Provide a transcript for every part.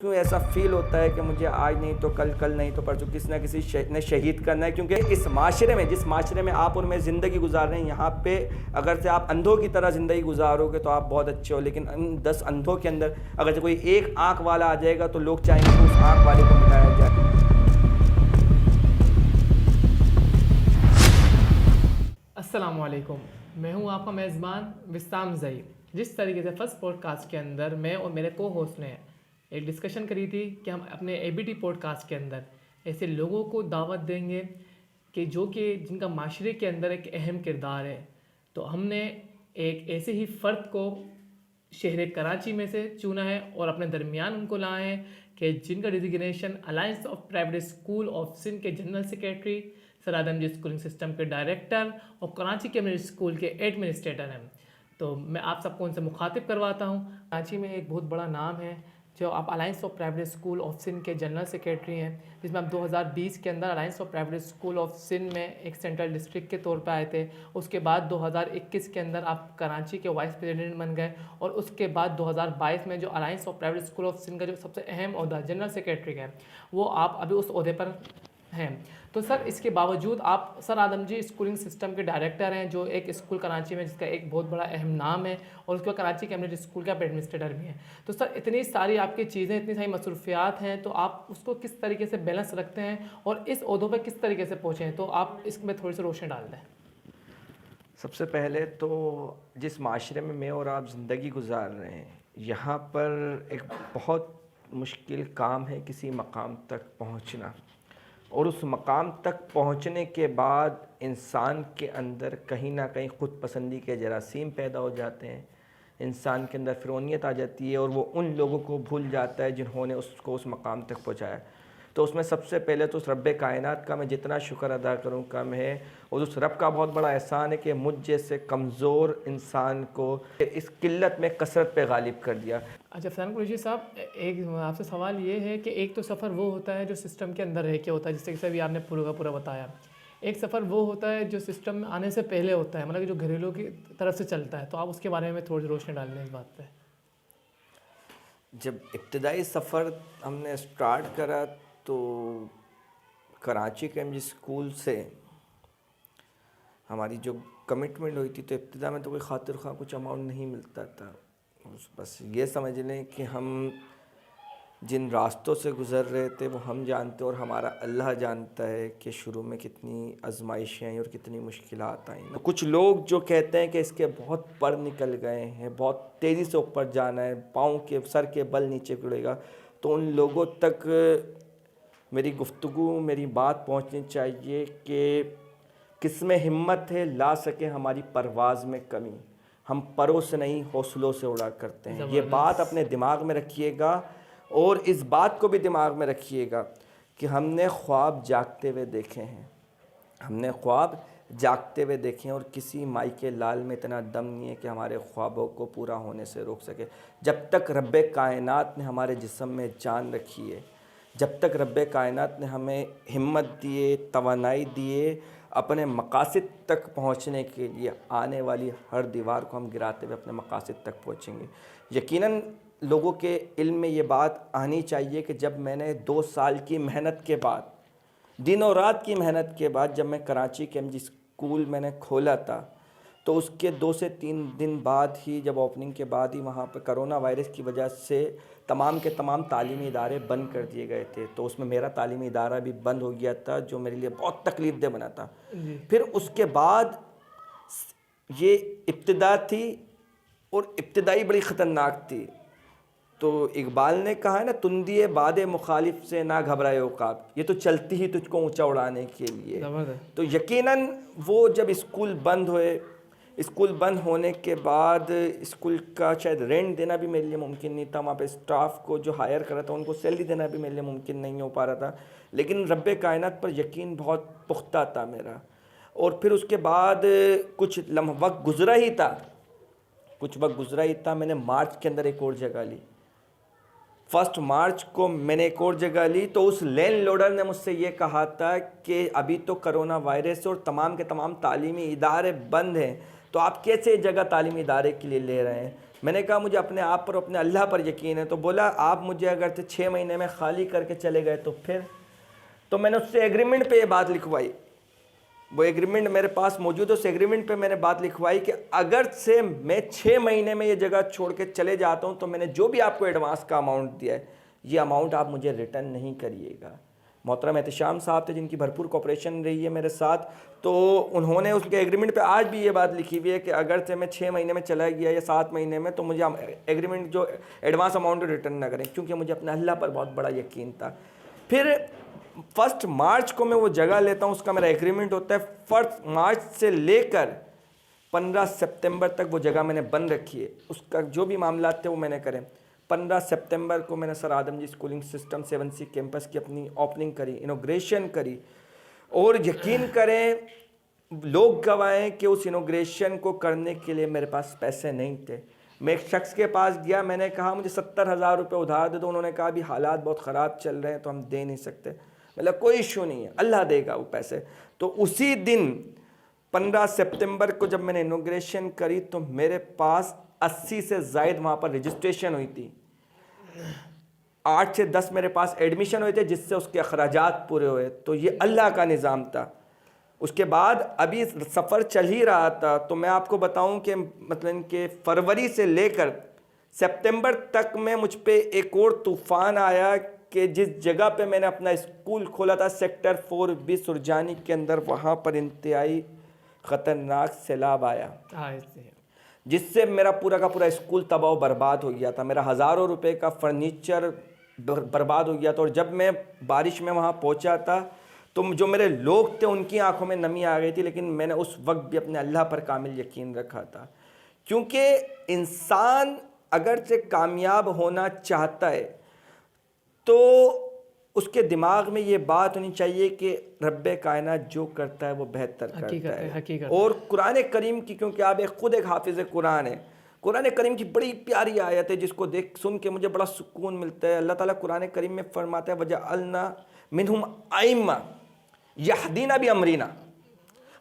کیوں ایسا فیل ہوتا ہے کہ مجھے آج نہیں تو کل، کل نہیں تو پرسوں کسی نہ کسی نے شہید کرنا ہے؟ کیونکہ اس معاشرے میں، جس معاشرے میں آپ اور میں زندگی گزار رہے ہیں، یہاں پہ اگر سے آپ اندھوں کی طرح زندگی گزارو گے تو آپ بہت اچھے ہو، لیکن ان 10 اندھوں کے اندر اگر سے کوئی ایک آنکھ والا آ جائے گا تو لوگ چاہیں گے اس آنکھ والے کو مٹایا جائے۔ السلام علیکم، میں ہوں آپ کا میزبان وسام زئی۔ جس طریقے سے فرسٹ پوڈ کاسٹ کے اندر میں اور میرے کو ہوسٹ نے ایک ڈسکشن کری تھی کہ ہم اپنے اے بی ٹی پوڈ کاسٹ کے اندر ایسے لوگوں کو دعوت دیں گے کہ جن کا معاشرے کے اندر ایک اہم کردار ہے، تو ہم نے ایک ایسے ہی فرد کو شہر کراچی میں سے چنا ہے اور اپنے درمیان ان کو لائے ہیں کہ جن کا designation alliance of private school of Sindh کے جنرل سیکریٹری، سر آدم جی اسکولنگ سسٹم کے ڈائریکٹر اور کراچی کمیونٹی اسکول کے ایڈمنسٹریٹر ہیں۔ تو میں آپ سب کو ان سے مخاطب کرواتا ہوں۔ کراچی میں ایک بہت بڑا نام ہے جو آپ alliance of private school of Sindh کے جنرل سیکریٹری ہیں، جس میں آپ 2020 کے اندر alliance of private school of Sindh میں ایک سینٹرل ڈسٹرکٹ کے طور پہ آئے تھے۔ اس کے بعد 2021 کے اندر آپ کراچی کے وائس پریزیڈنٹ بن گئے، اور اس کے بعد 2022 میں جو alliance of private school of Sindh کا جو سب سے اہم عہدہ جنرل سیکریٹری ہے، وہ آپ ابھی اس عہدے پر ہیں۔ تو سر اس کے باوجود آپ سر آدم جی اسکولنگ سسٹم کے ڈائریکٹر ہیں، جو ایک اسکول کراچی میں جس کا ایک بہت بڑا اہم نام ہے، اور اس کے بعد کراچی کمیونٹی اسکول کا ایڈمنسٹریٹر بھی ہیں۔ تو سر اتنی ساری آپ کی چیزیں، اتنی ساری مصروفیات ہیں، تو آپ اس کو کس طریقے سے بیلنس رکھتے ہیں اور اس عہدوں پہ کس طریقے سے پہنچے ہیں؟ تو آپ اس میں تھوڑی سی روشنی ڈال دیں۔ سب سے پہلے تو جس معاشرے میں اور آپ زندگی گزار رہے ہیں، یہاں پر ایک بہت مشکل کام ہے کسی مقام تک پہنچنا، اور اس مقام تک پہنچنے کے بعد انسان کے اندر کہیں نہ کہیں خود پسندی کے جراثیم پیدا ہو جاتے ہیں، انسان کے اندر فرونیت آ جاتی ہے، اور وہ ان لوگوں کو بھول جاتا ہے جنہوں نے اس کو اس مقام تک پہنچایا۔ تو اس میں سب سے پہلے تو اس رب کائنات کا میں جتنا شکر ادا کروں کم ہے، اور اس رب کا بہت بڑا احسان ہے کہ مجھ جیسے کمزور انسان کو اس قلت میں کثرت پہ غالب کر دیا۔ اچھا فیضان قریشی صاحب، ایک آپ سے سوال یہ ہے کہ ایک تو سفر وہ ہوتا ہے جو سسٹم کے اندر رہ کے ہوتا ہے، جس طریقے سے بھی آپ نے پورا کا پورا بتایا۔ ایک سفر وہ ہوتا ہے جو سسٹم میں آنے سے پہلے ہوتا ہے، مطلب کہ جو گھریلو کی طرف سے چلتا ہے۔ تو آپ اس کے بارے میں تھوڑی روشنی ڈال دیں اس بات پہ۔ جب ابتدائی سفر ہم نے سٹارٹ کرا تو کراچی کمیونٹی اسکول سے ہماری جو کمٹمنٹ ہوئی تھی، تو ابتدا میں تو کوئی خاطر خواہ کچھ اماؤنٹ نہیں ملتا تھا۔ بس یہ سمجھ لیں کہ ہم جن راستوں سے گزر رہے تھے وہ ہم جانتے، اور ہمارا اللہ جانتا ہے کہ شروع میں کتنی آزمائشیں آئیں اور کتنی مشکلات آئیں۔ کچھ لوگ جو کہتے ہیں کہ اس کے بہت پر نکل گئے ہیں، بہت تیزی سے اوپر جانا ہے، پاؤں کے سر کے بل نیچے گڑے گا، تو ان لوگوں تک میری گفتگو، میری بات پہنچنی چاہیے کہ کس میں ہمت ہے لا سکے ہماری پرواز میں کمی، ہم پروں سے نہیں حوصلوں سے اڑا کرتے ہیں۔ یہ بات اپنے دماغ میں رکھیے گا، اور اس بات کو بھی دماغ میں رکھیے گا کہ ہم نے خواب جاگتے ہوئے دیکھے ہیں، ہم نے خواب جاگتے ہوئے دیکھے ہیں، اور کسی مائی کے لال میں اتنا دم نہیں ہے کہ ہمارے خوابوں کو پورا ہونے سے روک سکے۔ جب تک رب کائنات نے ہمارے جسم میں جان رکھی ہے، جب تک رب کائنات نے ہمیں ہمت دیے، توانائی دیے، اپنے مقاصد تک پہنچنے کے لیے آنے والی ہر دیوار کو ہم گراتے ہوئے اپنے مقاصد تک پہنچیں گے۔ یقیناً لوگوں کے علم میں یہ بات آنی چاہیے کہ جب میں نے 2 سال کی محنت کے بعد، دن و رات کی محنت کے بعد، جب میں کراچی کے اسکول میں نے کھولا تھا، تو اس کے 2 سے 3 دن بعد ہی، جب اوپننگ کے بعد ہی وہاں پہ کرونا وائرس کی وجہ سے تمام کے تمام تعلیمی ادارے بند کر دیے گئے تھے، تو اس میں میرا تعلیمی ادارہ بھی بند ہو گیا تھا، جو میرے لیے بہت تکلیف دہ بنا تھا۔ پھر اس کے بعد یہ ابتدا تھی، اور ابتدائی بڑی خطرناک تھی۔ تو اقبال نے کہا ہے نا، تندی باد مخالف سے نہ گھبرائے عقاب، یہ تو چلتی ہی تجھ کو اونچا اڑانے کے لیے۔ تو یقیناً وہ جب اسکول بند ہوئے، اسکول بند ہونے کے بعد اسکول کا شاید رینٹ دینا بھی میرے لیے ممکن نہیں تھا، وہاں پہ اسٹاف کو جو ہائر کرا تھا ان کو سیلری دینا بھی میرے لیے ممکن نہیں ہو پا رہا تھا، لیکن رب کائنات پر یقین بہت پختہ تھا میرا۔ اور پھر اس کے بعد کچھ وقت گزرا ہی تھا، میں نے مارچ کے اندر ایک اور جگہ لی۔ 1 مارچ کو میں نے ایک اور جگہ لی، تو اس لینڈ لارڈر نے مجھ سے یہ کہا تھا کہ ابھی تو کرونا وائرس اور تمام کے تمام تعلیمی ادارے بند ہیں، تو آپ کیسے جگہ تعلیمی ادارے کے لیے لے رہے ہیں؟ میں نے کہا مجھے اپنے آپ پر اپنے اللہ پر یقین ہے. تو بولا آپ مجھے اگر 6 مہینے میں خالی کر کے چلے گئے تو پھر. تو میں نے اس سے ایگریمنٹ پہ یہ بات لکھوائی, وہ ایگریمنٹ میرے پاس موجود ہے. اس ایگریمنٹ پہ میں نے بات لکھوائی کہ اگر سے میں 6 مہینے میں یہ جگہ چھوڑ کے چلے جاتا ہوں تو میں نے جو بھی آپ کو ایڈوانس کا اماؤنٹ دیا ہے یہ اماؤنٹ آپ مجھے ریٹرن نہیں کریے گا. محترم احتشام صاحب تھے جن کی بھرپور کوپریشن رہی ہے میرے ساتھ, تو انہوں نے اس کے ایگریمنٹ پہ آج بھی یہ بات لکھی ہوئی ہے کہ اگر سے میں 6 مہینے میں چلا گیا یا 7 مہینے میں تو مجھے ایگریمنٹ جو ایڈوانس اماؤنٹ ریٹرن نہ کریں, کیونکہ مجھے اپنے اللہ پر بہت بڑا یقین تھا. پھر 1 مارچ کو میں وہ جگہ لیتا ہوں, اس کا میرا ایگریمنٹ ہوتا ہے 1 مارچ سے لے کر 15 سپتمبر تک وہ جگہ میں نے بند رکھی ہے. اس کا جو بھی معاملات تھے وہ میں نے کرے. 15 سپتمبر کو میں نے سر آدم جی اسکولنگ سسٹم 7C کیمپس کی اپنی اوپننگ کری, انوگریشن کری, اور یقین کریں لوگ گوائیں کہ اس انوگریشن کو کرنے کے لیے میرے پاس پیسے نہیں تھے. میں ایک شخص کے پاس گیا, میں نے کہا مجھے 70,000 روپے ادھار دے دو. انہوں نے کہا بھی حالات بہت خراب چل رہے ہیں تو ہم دے نہیں سکتے. مطلب کوئی ایشو نہیں ہے, اللہ دے گا وہ پیسے. تو اسی دن 15 سپتمبر کو جب میں نے انوگریشن کری تو میرے پاس 80 سے زائد وہاں پر رجسٹریشن ہوئی تھی. 8 سے 10 میرے پاس ایڈمیشن ہوئے تھے جس سے اس کے اخراجات پورے ہوئے. تو یہ اللہ کا نظام تھا. اس کے بعد ابھی سفر چل ہی رہا تھا, تو میں آپ کو بتاؤں کہ مطلب کہ فروری سے لے کر سپتمبر تک میں مجھ پہ ایک اور طوفان آیا کہ جس جگہ پہ میں نے اپنا اسکول کھولا تھا سیکٹر 4B سرجانی کے اندر, وہاں پر انتہائی خطرناک سیلاب آیا جس سے میرا پورا کا پورا اسکول تباہ و برباد ہو گیا تھا. میرا ہزاروں روپے کا فرنیچر برباد ہو گیا تھا. اور جب میں بارش میں وہاں پہنچا تھا تو جو میرے لوگ تھے ان کی آنکھوں میں نمی آ گئی تھی, لیکن میں نے اس وقت بھی اپنے اللہ پر کامل یقین رکھا تھا. کیونکہ انسان اگرچہ کامیاب ہونا چاہتا ہے تو اس کے دماغ میں یہ بات ہونی چاہیے کہ رب کائنات جو کرتا ہے وہ بہتر کرتا ہے. اور قرآن کریم کی, کیونکہ آپ خود ایک حافظ قرآن ہے, قرآن کریم کی بڑی پیاری آیت ہے جس کو دیکھ سن کے مجھے بڑا سکون ملتا ہے. اللہ تعالیٰ قرآن کریم میں فرماتا ہے وَجَعَلْنَا مِنْهُمْ أَئِمَّةً يَهْدِينَ بِأَمْرِنَا.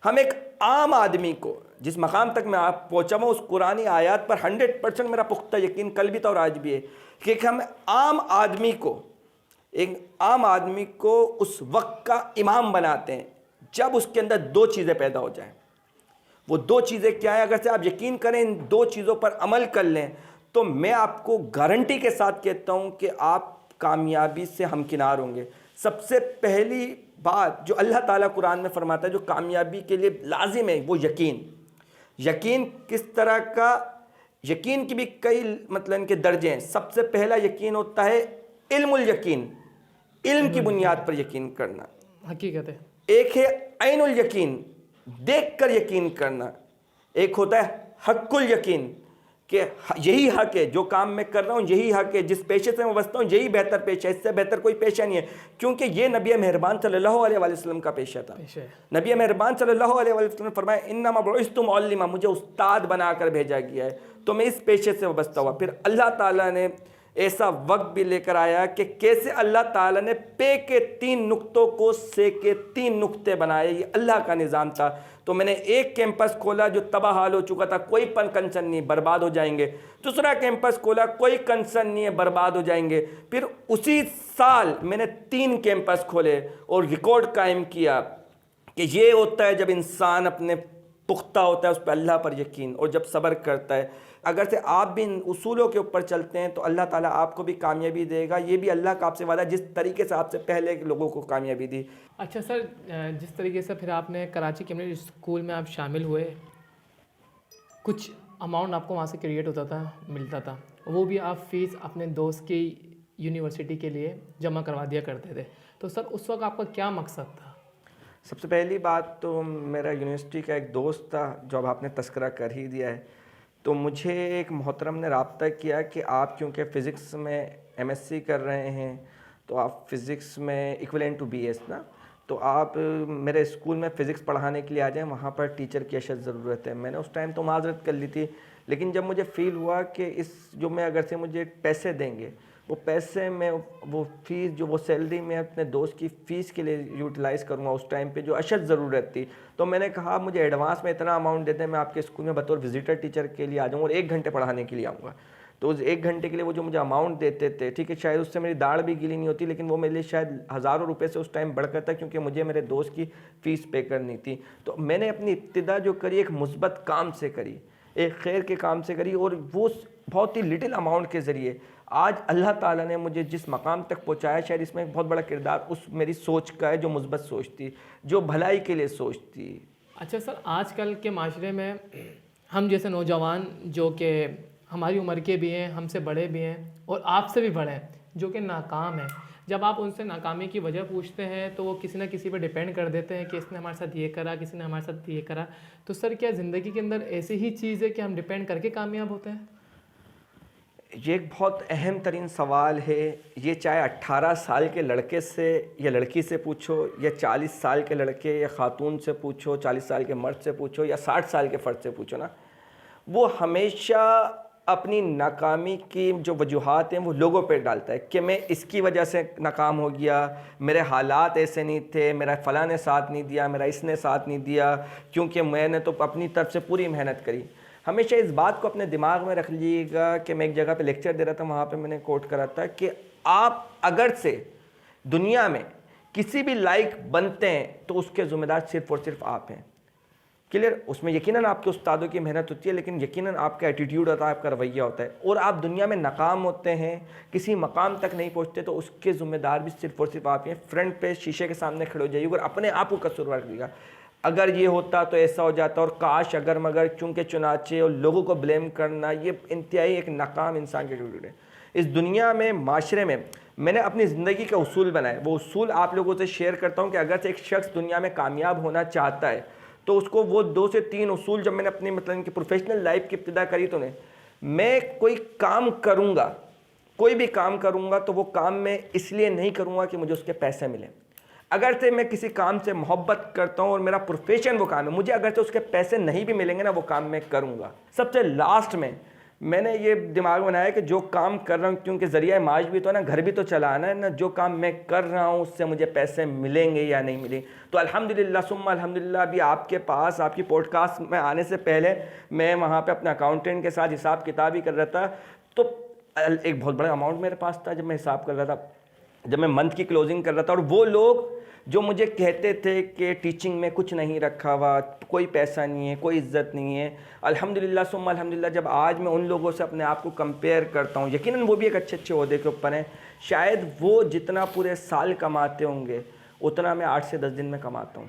ہم ایک عام آدمی کو, جس مقام تک میں آپ پہنچا ہوں اس قرآنی آیات پر 100% میرا پختہ یقین کل بھی تھا اور آج بھی ہے کہ ہم ایک عام آدمی کو اس وقت کا امام بناتے ہیں جب اس کے اندر 2 چیزیں پیدا ہو جائیں. وہ 2 چیزیں کیا ہیں؟ اگر سے آپ یقین کریں ان 2 چیزوں پر عمل کر لیں تو میں آپ کو گارنٹی کے ساتھ کہتا ہوں کہ آپ کامیابی سے ہمکنار ہوں گے. سب سے پہلی بات جو اللہ تعالیٰ قرآن میں فرماتا ہے جو کامیابی کے لیے لازم ہے وہ یقین. یقین کس طرح کا؟ یقین کی بھی کئی مطلب کے درجے ہیں. سب سے پہلا یقین ہوتا ہے علم الیقین, علم کی بنیاد پر یقین کرنا. حقیقت ہے. ایک ہے عین الیقین, دیکھ کر یقین کرنا. ایک ہوتا ہے حق الیقین کہ یہی حق ہے, جو کام میں کر رہا ہوں یہی حق ہے, جس پیشے سے میں بستا ہوں یہی بہتر پیشہ ہے, اس سے بہتر کوئی پیشہ نہیں ہے. کیونکہ یہ نبی مہربان صلی اللہ علیہ وسلم کا پیشہ تھا. نبی مہربان صلی اللہ علیہ وسلم نے فرمایا انما بعثت معلما, مجھے استاد بنا کر بھیجا گیا ہے, تو میں اس پیشے سے وابستہ ہوا. پھر اللہ تعالیٰ نے ایسا وقت بھی لے کر آیا کہ کیسے اللہ تعالیٰ نے پے کے 3 نقطوں کو سے کے 3 نقطے بنائے. یہ اللہ کا نظام تھا. تو میں نے ایک کیمپس کھولا جو تباہ حال ہو چکا تھا, کوئی کنسرن نہیں, برباد ہو جائیں گے. دوسرا کیمپس کھولا, کوئی کنسرن نہیں ہے, برباد ہو جائیں گے. پھر اسی سال میں نے 3 کیمپس کھولے اور ریکارڈ قائم کیا کہ یہ ہوتا ہے جب انسان اپنے پختہ ہوتا ہے اس پہ اللہ پر یقین, اور جب صبر کرتا ہے. اگر سے آپ بھی ان اصولوں کے اوپر چلتے ہیں تو اللہ تعالیٰ آپ کو بھی کامیابی دے گا. یہ بھی اللہ کا آپ سے وعدہ ہے جس طریقے سے آپ سے پہلے لوگوں کو کامیابی دی. اچھا سر, جس طریقے سے پھر آپ نے کراچی کمیونٹی اسکول میں آپ شامل ہوئے, کچھ اماؤنٹ آپ کو وہاں سے کریٹ ہوتا تھا, ملتا تھا, وہ بھی آپ فیس اپنے دوست کی یونیورسٹی کے لیے جمع کروا دیا کرتے تھے. تو سر اس وقت آپ کا کیا مقصد تھا؟ سب سے پہلی بات تو میرا یونیورسٹی کا ایک دوست تھا جو اب آپ نے تذکرہ کر ہی دیا ہے. تو مجھے ایک محترم نے رابطہ کیا کہ آپ کیونکہ فزکس میں MSc کر رہے ہیں تو آپ فزکس میں ایکویلنٹ ٹو BS نا, تو آپ میرے اسکول میں فزکس پڑھانے کے لیے آ جائیں, وہاں پر ٹیچر کی اشد ضرورت ہے. میں نے اس ٹائم تو معذرت کر لی تھی, لیکن جب مجھے فیل ہوا کہ اس جو میں اگر سے مجھے پیسے دیں گے وہ پیسے میں وہ فیس جو وہ سیلری میں اپنے دوست کی فیس کے لیے یوٹیلائز کروں گا اس ٹائم پہ جو اشد ضرورت تھی. تو میں نے کہا مجھے ایڈوانس میں اتنا اماؤنٹ دے دیں, میں آپ کے اسکول میں بطور وزٹر ٹیچر کے لیے آ جاؤں اور 1 گھنٹے پڑھانے کے لیے آؤں گا. تو اس 1 گھنٹے کے لیے وہ جو مجھے اماؤنٹ دیتے تھے, ٹھیک ہے, شاید اس سے میری داڑھ بھی گیلی نہیں ہوتی, لیکن وہ میرے لیے شاید ہزاروں روپے سے اس ٹائم بڑھ کر تھا, کیونکہ مجھے میرے دوست کی فیس پے کرنی تھی. تو میں نے اپنی ابتدا جو کری ایک مثبت کام سے کری, ایک خیر کے کام سے کری, اور وہ بہت ہی لٹل اماؤنٹ کے ذریعے آج اللہ تعالیٰ نے مجھے جس مقام تک پہنچایا, شاید اس میں ایک بہت بڑا کردار اس میری سوچ کا ہے, جو مثبت سوچ تھی, جو بھلائی کے لیے سوچ تھی. اچھا سر, آج کل کے معاشرے میں ہم جیسے نوجوان جو کہ ہماری عمر کے بھی ہیں, ہم سے بڑے بھی ہیں اور آپ سے بھی بڑے ہیں, جو کہ ناکام ہیں, جب آپ ان سے ناکامی کی وجہ پوچھتے ہیں تو وہ کسی نہ کسی پہ ڈیپینڈ کر دیتے ہیں کہ اس نے ہمارے ساتھ یہ کرا, کسی نے ہمارے ساتھ یہ کرا. تو سر کیا زندگی کے اندر ایسی ہی چیز ہے کہ ہم ڈیپینڈ کر کے کامیاب ہوتے ہیں؟ یہ ایک بہت اہم ترین سوال ہے. یہ چاہے 18 سال کے لڑکے سے یا لڑکی سے پوچھو, یا 40 سال کے لڑکے یا خاتون سے پوچھو, 40 سال کے مرد سے پوچھو, یا 60 سال کے فرد سے پوچھو نا, وہ ہمیشہ اپنی ناکامی کی جو وجوہات ہیں وہ لوگوں پہ ڈالتا ہے کہ میں اس کی وجہ سے ناکام ہو گیا, میرے حالات ایسے نہیں تھے, میرا فلاں نے ساتھ نہیں دیا, میرا اس نے ساتھ نہیں دیا, کیونکہ میں نے تو اپنی طرف سے پوری محنت کری. ہمیشہ اس بات کو اپنے دماغ میں رکھ لیجیے گا کہ میں ایک جگہ پہ لیکچر دے رہا تھا, وہاں پہ میں نے کوٹ کرا تھا کہ آپ اگر سے دنیا میں کسی بھی لائق بنتے ہیں تو اس کے ذمہ دار صرف اور صرف آپ ہیں. کلیئر؟ اس میں یقیناً آپ کے استادوں کی محنت ہوتی ہے, لیکن یقیناً آپ کا ایٹیٹیوڈ ہوتا ہے, آپ کا رویہ ہوتا ہے. اور آپ دنیا میں ناکام ہوتے ہیں, کسی مقام تک نہیں پہنچتے, تو اس کے ذمہ دار بھی صرف اور صرف آپ ہیں. فرنٹ پہ شیشے کے سامنے کھڑے ہو جائیے اور اپنے آپ کو قصوروار کریے گا, اگر یہ ہوتا تو ایسا ہو جاتا, اور کاش, اگر مگر, چونکہ چنانچہ, اور لوگوں کو بلیم کرنا, یہ انتہائی ایک ناکام انسان کے ایٹیٹیوڈ ہے. اس دنیا میں, معاشرے میں نے اپنی زندگی کے اصول بنائے, وہ اصول آپ لوگوں سے شیئر کرتا ہوں کہ اگر سے ایک شخص دنیا میں کامیاب ہونا چاہتا ہے تو اس کو وہ 2 سے 3 اصول, جب میں نے اپنی مطلب کہ پروفیشنل لائف کی ابتدا کری تو میں کوئی کام کروں گا, کوئی بھی کام کروں گا تو وہ کام میں اس لیے نہیں کروں گا کہ مجھے اس کے پیسے ملیں. اگر سے میں کسی کام سے محبت کرتا ہوں اور میرا پروفیشن وہ کام ہے, مجھے اگر سے اس کے پیسے نہیں بھی ملیں گے نا, وہ کام میں کروں گا. سب سے لاسٹ میں نے یہ دماغ بنایا کہ جو کام کر رہا ہوں, کیونکہ ذریعہ معاش بھی تو ہے نا, گھر بھی تو چلانا ہے نا, جو کام میں کر رہا ہوں اس سے مجھے پیسے ملیں گے یا نہیں ملیں. تو الحمدللہ ثم الحمدللہ, ابھی آپ کے پاس, آپ کی پوڈ کاسٹ میں آنے سے پہلے میں وہاں پہ اپنے اکاؤنٹنٹ کے ساتھ حساب کتاب ہی کر رہا تھا, تو ایک بہت بڑا اماؤنٹ میرے پاس تھا جب میں حساب کر رہا تھا, جب میں منتھ کی کلوزنگ کر رہا تھا. اور وہ لوگ جو مجھے کہتے تھے کہ ٹیچنگ میں کچھ نہیں رکھا ہوا, کوئی پیسہ نہیں ہے, کوئی عزت نہیں ہے, الحمدللہ ثم الحمدللہ, جب آج میں ان لوگوں سے اپنے آپ کو کمپیئر کرتا ہوں, یقیناً وہ بھی ایک اچھے عہدے کے اوپر ہیں, شاید وہ جتنا پورے سال کماتے ہوں گے اتنا میں 8 سے 10 دن میں کماتا ہوں.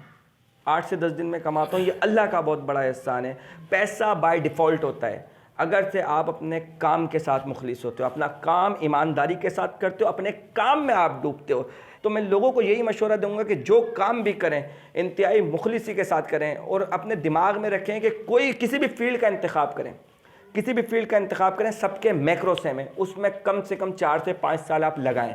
8 سے 10 دن میں کماتا ہوں. یہ اللہ کا بہت بڑا احسان ہے. پیسہ بائی ڈیفالٹ ہوتا ہے اگر سے آپ اپنے کام کے ساتھ مخلص ہوتے ہو, اپنا کام ایمانداری کے ساتھ کرتے ہو, اپنے کام میں آپ ڈوبتے ہو. تو میں لوگوں کو یہی مشورہ دوں گا کہ جو کام بھی کریں انتہائی مخلصی کے ساتھ کریں, اور اپنے دماغ میں رکھیں کہ کوئی کسی بھی فیلڈ کا انتخاب کریں, کسی بھی فیلڈ کا انتخاب کریں, سب کے میکرو سیم ہے, اس میں کم سے کم 4 سے 5 سال آپ لگائیں,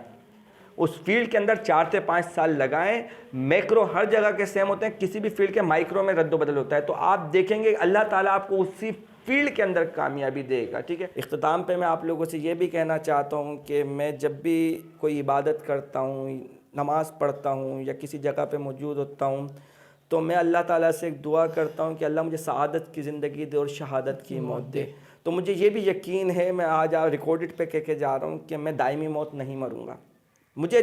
اس فیلڈ کے اندر 4 سے 5 سال لگائیں. میکرو ہر جگہ کے سیم ہوتے ہیں, کسی بھی فیلڈ کے مائکرو میں رد و بدل ہوتا ہے. تو آپ دیکھیں گے اللہ تعالیٰ آپ کو اسی فیلڈ کے اندر کامیابی دے گا. ٹھیک ہے, اختتام پہ میں آپ لوگوں سے یہ بھی کہنا چاہتا ہوں کہ میں جب بھی کوئی عبادت کرتا ہوں, نماز پڑھتا ہوں, یا کسی جگہ پہ موجود ہوتا ہوں, تو میں اللہ تعالیٰ سے ایک دعا کرتا ہوں کہ اللہ مجھے سعادت کی زندگی دے اور شہادت کی موت دے. تو مجھے یہ بھی یقین ہے, میں آج ریکارڈڈ پہ کہہ کے جا رہا ہوں کہ میں دائمی موت نہیں مروں گا. مجھے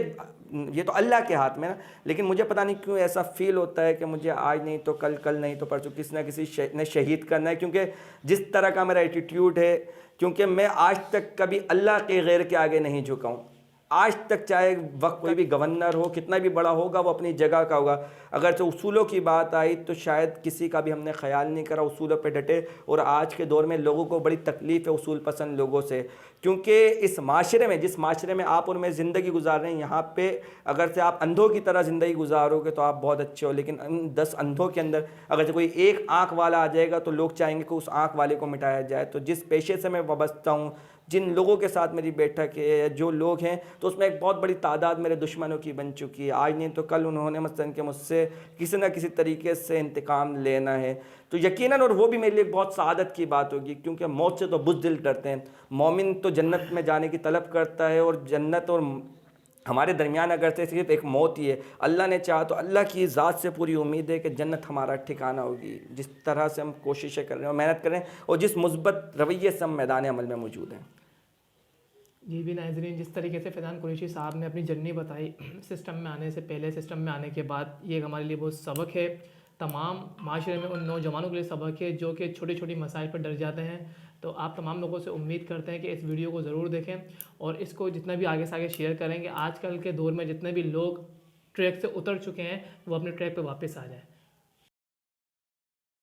یہ تو اللہ کے ہاتھ میں نا, لیکن مجھے پتہ نہیں کیوں ایسا فیل ہوتا ہے کہ مجھے آج نہیں تو کل, کل نہیں تو پرسوں کسی نہ کسی نے شہید کرنا ہے. کیونکہ جس طرح کا میرا ایٹیٹیوڈ ہے, کیونکہ میں آج تک کبھی اللہ کے غیر کے آگے نہیں جھکا ہوں. آج تک چاہے وقت کوئی بھی گورنر ہو, کتنا بھی بڑا ہوگا, وہ اپنی جگہ کا ہوگا. اگر تو اصولوں کی بات آئی تو شاید کسی کا بھی ہم نے خیال نہیں کرا, اصولوں پہ ڈٹے. اور آج کے دور میں لوگوں کو بڑی تکلیف ہے اصول پسند لوگوں سے, کیونکہ اس معاشرے میں, جس معاشرے میں آپ اور میں زندگی گزار رہے ہیں, یہاں پہ اگر سے آپ اندھوں کی طرح زندگی گزارو گے تو آپ بہت اچھے ہو, لیکن ان 10 اندھوں کے اندر اگر سے کوئی ایک آنکھ والا آ جائے گا تو لوگ چاہیں گے کہ اس آنکھ والے کو مٹایا جائے. تو جس پیشے سے میں وابستہ ہوں, جن لوگوں کے ساتھ میری بیٹھک ہے، جو لوگ ہیں، تو اس میں ایک بہت بڑی تعداد میرے دشمنوں کی بن چکی ہے. آج نہیں تو کل انہوں نے مثلاً کہ مجھ سے کسی نہ کسی طریقے سے انتقام لینا ہے. تو یقیناً، اور وہ بھی میرے لیے ایک بہت سعادت کی بات ہوگی، کیونکہ موت سے تو بزدل ڈرتے ہیں. مومن تو جنت میں جانے کی طلب کرتا ہے، اور جنت اور ہمارے درمیان اگر سے صرف ایک موت ہی ہے. اللہ نے چاہا تو اللہ کی ذات سے پوری امید ہے کہ جنت ہمارا ٹھکانہ ہوگی، جس طرح سے ہم کوششیں کر رہے ہیں اور محنت کر رہے ہیں، اور جس مثبت رویے سے ہم میدان عمل میں موجود ہیں. جی بھی ناظرین، جس طریقے سے فیضان قریشی صاحب نے اپنی جرنی بتائی سسٹم میں آنے سے پہلے، سسٹم میں آنے کے بعد، یہ ایک ہمارے لیے بہت سبق ہے. تمام معاشرے میں ان نوجوانوں کے لیے سبق ہے جو کہ چھوٹی چھوٹی مسائل پر ڈر جاتے ہیں. تو آپ تمام لوگوں سے امید کرتے ہیں کہ اس ویڈیو کو ضرور دیکھیں اور اس کو جتنا بھی آگے سے آگے شیئر کریں گے. آج کل کے دور میں جتنے بھی لوگ ٹریک سے اتر چکے ہیں وہ اپنے ٹریک پہ واپس آ جائیں.